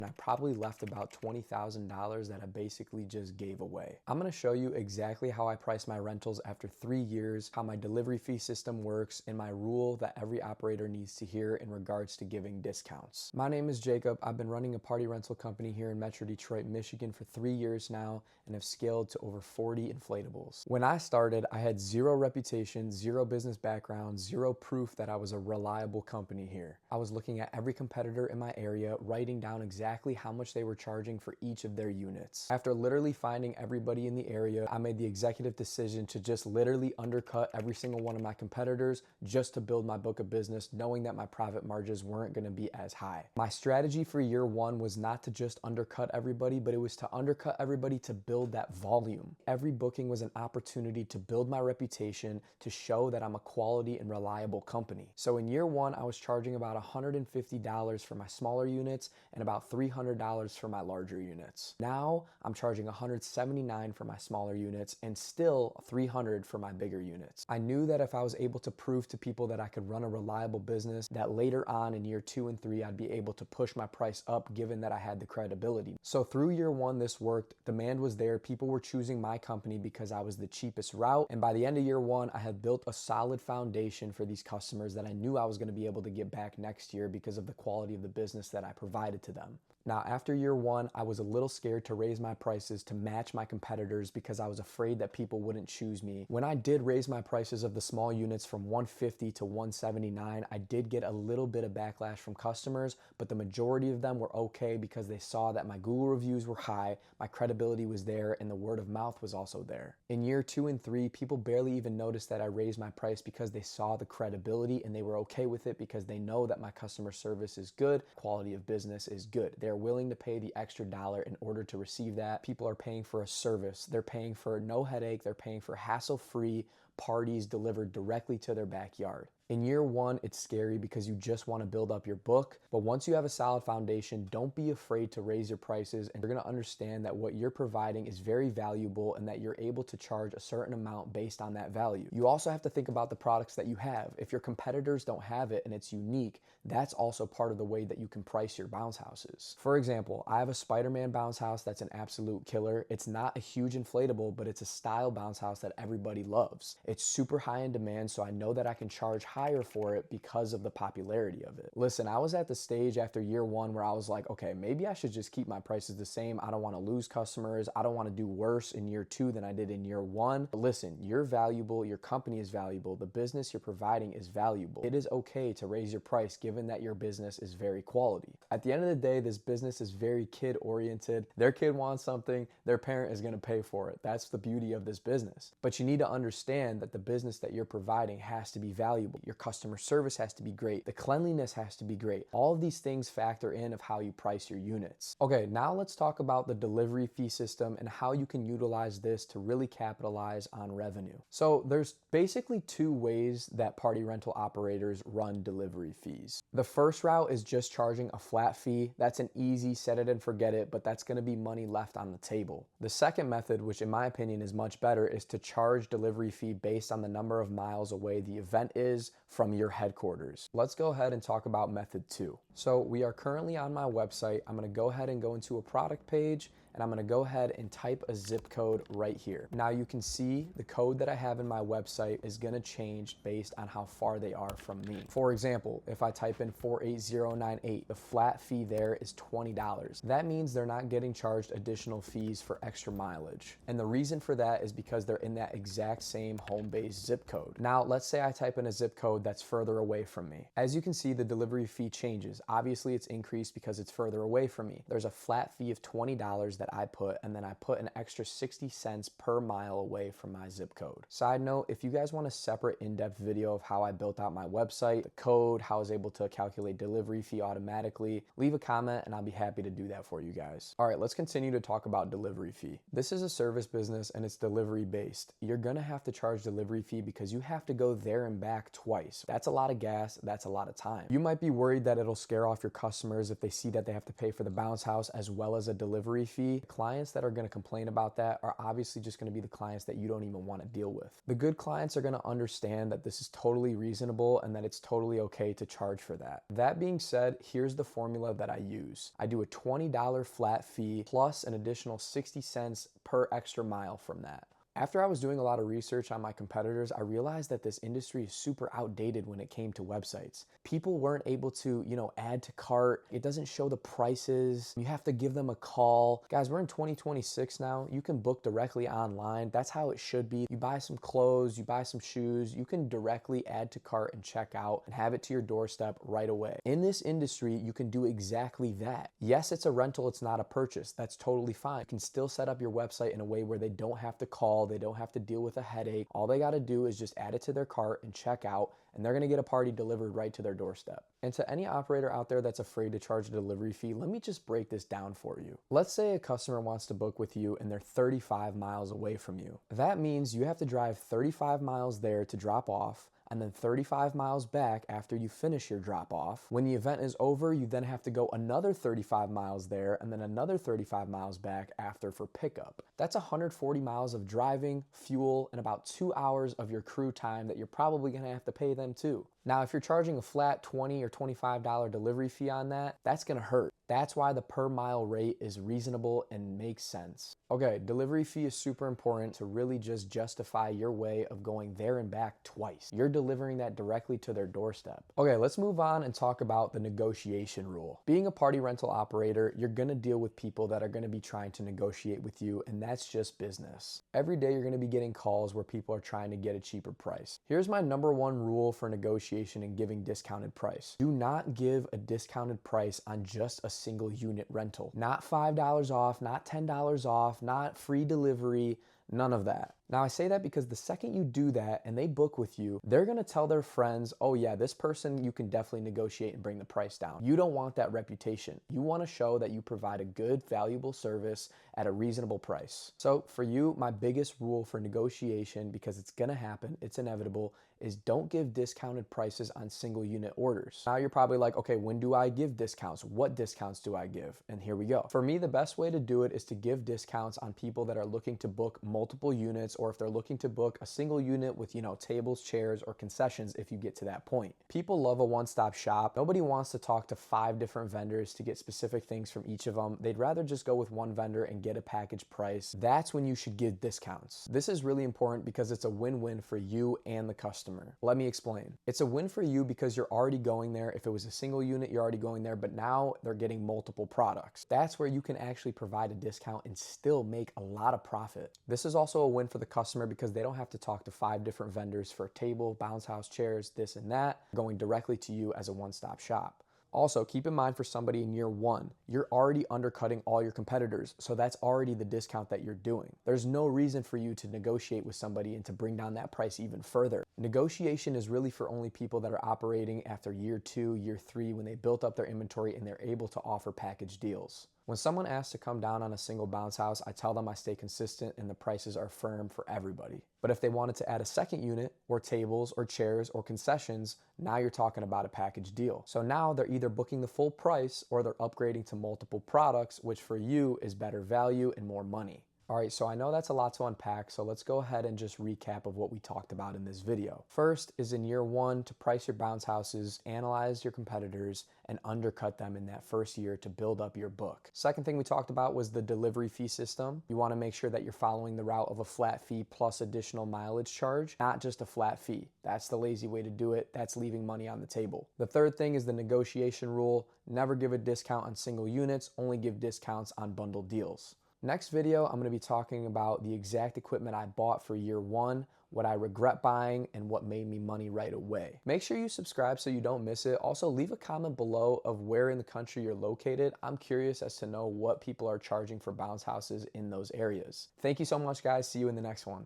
and I probably left about $20,000 that I basically just gave away. I'm gonna show you exactly how I price my rentals after 3 years, how my delivery fee system works, and my rule that every operator needs to hear in regards to giving discounts. My name is Jacob. I've been running a party rental company here in Metro Detroit, Michigan for 3 years now and have scaled to over 40 inflatables. When I started, I had zero reputation, zero business background, zero proof that I was a reliable company here. I was looking at every competitor in my area, writing down exactly how much they were charging for each of their units. After literally finding everybody in the area, I made the executive decision to just literally undercut every single one of my competitors just to build my book of business, knowing that my profit margins weren't going to be as high. My strategy for year one was not to just undercut everybody, but it was to undercut everybody to build that volume. Every booking was an opportunity to build my reputation, to show that I'm a quality and reliable company. So in year one, I was charging about $150 for my smaller units and about $300 for my larger units. Now I'm charging $179 for my smaller units and still $300 for my bigger units. I knew that if I was able to prove to people that I could run a reliable business, that later on in year 2 and 3, I'd be able to push my price up given that I had the credibility. So through year one, this worked. Demand was there. People were choosing my company because I was the cheapest route. And by the end of year one, I had built a solid foundation for these customers that I knew I was going to be able to get back next year because of the quality of the business that I provided to them. Now, after year one, I was a little scared to raise my prices to match my competitors because I was afraid that people wouldn't choose me. When I did raise my prices of the small units from $150 to $179, I did get a little bit of backlash from customers, but the majority of them were okay because they saw that my Google reviews were high, my credibility was there, and the word of mouth was also there. In year 2 and 3, people barely even noticed that I raised my price because they saw the credibility and they were okay with it because they know that my customer service is good, quality of business is good. They're willing to pay the extra dollar in order to receive that. People are paying for a service. They're paying for no headache. They're paying for hassle-free parties delivered directly to their backyard. In year one, it's scary because you just want to build up your book. But once you have a solid foundation, don't be afraid to raise your prices, and you're going to understand that what you're providing is very valuable and that you're able to charge a certain amount based on that value. You also have to think about the products that you have. If your competitors don't have it and it's unique, that's also part of the way that you can price your bounce houses. For example, I have a Spider-Man bounce house that's an absolute killer. It's not a huge inflatable, but it's a style bounce house that everybody loves. It's super high in demand, so I know that I can charge higher for it because of the popularity of it. Listen, I was at the stage after year one where I was like, okay, maybe I should just keep my prices the same. I don't want to lose customers. I don't want to do worse in year 2 than I did in year 1. But listen, you're valuable. Your company is valuable. The business you're providing is valuable. It is okay to raise your price given that your business is very quality. At the end of the day, this business is very kid oriented. Their kid wants something, their parent is going to pay for it. That's the beauty of this business. But you need to understand that the business that you're providing has to be valuable. Your customer service has to be great. The cleanliness has to be great. All of these things factor in of how you price your units. Okay, now let's talk about the delivery fee system and how you can utilize this to really capitalize on revenue. So there's basically 2 ways that party rental operators run delivery fees. The first route is just charging a flat fee. That's an easy set it and forget it, but that's going to be money left on the table. The second method, which in my opinion is much better, is to charge delivery fee based on the number of miles away the event is from your headquarters. Let's go ahead and talk about method 2. So we are currently on my website. I'm going to go ahead and go into a product page, and I'm going to go ahead and type a zip code right here. Now you can see the code that I have in my website is going to change based on how far they are from me. For example, if I type in 48098, the flat fee there is $20. That means they're not getting charged additional fees for extra mileage. And the reason for that is because they're in that exact same home-based zip code. Now, let's say I type in a zip code that's further away from me. As you can see, the delivery fee changes. Obviously, it's increased because it's further away from me. There's a flat fee of $20 that I put, and then I put an extra 60 cents per mile away from my zip code. Side note, if you guys want a separate in-depth video of how I built out my website, the code, how I was able to calculate delivery fee automatically, leave a comment and I'll be happy to do that for you guys. All right, let's continue to talk about delivery fee. This is a service business and it's delivery based. You're gonna have to charge delivery fee because you have to go there and back twice. price. That's a lot of gas, that's a lot of time. You might be worried that it'll scare off your customers if they see that they have to pay for the bounce house as well as a delivery fee. Clients that are gonna complain about that are obviously just gonna be the clients that you don't even wanna deal with. The good clients are gonna understand that this is totally reasonable and that it's totally okay to charge for that. That being said, here's the formula that I use. I do a $20 flat fee plus an additional 60 cents per extra mile from that. After I was doing a lot of research on my competitors, I realized that this industry is super outdated when it came to websites. People weren't able to, add to cart. It doesn't show the prices. You have to give them a call. Guys, we're in 2026 now. You can book directly online. That's how it should be. You buy some clothes, you buy some shoes, you can directly add to cart and check out and have it to your doorstep right away. In this industry, you can do exactly that. Yes, it's a rental, it's not a purchase. That's totally fine. You can still set up your website in a way where they don't have to call, they don't have to deal with a headache. All they got to do is just add it to their cart and check out, and they're going to get a party delivered right to their doorstep. And to any operator out there that's afraid to charge a delivery fee, let me just break this down for you. Let's say a customer wants to book with you and they're 35 miles away from you. That means you have to drive 35 miles there to drop off, and then 35 miles back after you finish your drop off. When the event is over, you then have to go another 35 miles there and then another 35 miles back after for pickup. That's 140 miles of driving, fuel, and about 2 hours of your crew time that you're probably gonna have to pay them too. Now, if you're charging a flat $20 or $25 delivery fee on that, that's gonna hurt. That's why the per mile rate is reasonable and makes sense. Okay, delivery fee is super important to really just justify your way of going there and back twice. You're delivering that directly to their doorstep. Okay, let's move on and talk about the negotiation rule. Being a party rental operator, you're gonna deal with people that are gonna be trying to negotiate with you, and that's just business. Every day you're gonna be getting calls where people are trying to get a cheaper price. Here's my number one rule for negotiation and giving discounted price. Do not give a discounted price on just a single unit rental. Not $5 off, not $10 off, not free delivery, none of that. Now, I say that because the second you do that and they book with you, they're gonna tell their friends, oh yeah, this person, you can definitely negotiate and bring the price down. You don't want that reputation. You wanna show that you provide a good, valuable service at a reasonable price. So for you, my biggest rule for negotiation, because it's gonna happen, it's inevitable, is don't give discounted prices on single unit orders. Now you're probably like, okay, when do I give discounts? What discounts do I give? And here we go. For me, the best way to do it is to give discounts on people that are looking to book multiple units, or if they're looking to book a single unit with, tables, chairs, or concessions if you get to that point. People love a one-stop shop. Nobody wants to talk to 5 different vendors to get specific things from each of them. They'd rather just go with one vendor and get a package price. That's when you should give discounts. This is really important because it's a win-win for you and the customer. Let me explain. It's a win for you because you're already going there. If it was a single unit, you're already going there, but now they're getting multiple products. That's where you can actually provide a discount and still make a lot of profit. This is also a win for the customer because they don't have to talk to 5 different vendors for a table, bounce house chairs, this and that, going directly to you as a one-stop shop. Also, keep in mind for somebody in year 1, you're already undercutting all your competitors, so that's already the discount that you're doing. There's no reason for you to negotiate with somebody and to bring down that price even further. Negotiation is really for only people that are operating after year 2, year 3, when they built up their inventory and they're able to offer package deals. When someone asks to come down on a single bounce house, I tell them I stay consistent and the prices are firm for everybody. But if they wanted to add a second unit, or tables, or chairs, or concessions, now you're talking about a package deal. So now they're either booking the full price or they're upgrading to multiple products, which for you is better value and more money. All right, so I know that's a lot to unpack, so let's go ahead and just recap of what we talked about in this video. First is in year 1 to price your bounce houses, analyze your competitors, and undercut them in that first year to build up your book. Second thing we talked about was the delivery fee system. You wanna make sure that you're following the route of a flat fee plus additional mileage charge, not just a flat fee. That's the lazy way to do it. That's leaving money on the table. The third thing is the negotiation rule. Never give a discount on single units, only give discounts on bundled deals. Next video, I'm gonna be talking about the exact equipment I bought for year 1, what I regret buying, and what made me money right away. Make sure you subscribe so you don't miss it. Also, leave a comment below of where in the country you're located. I'm curious as to know what people are charging for bounce houses in those areas. Thank you so much, guys. See you in the next one.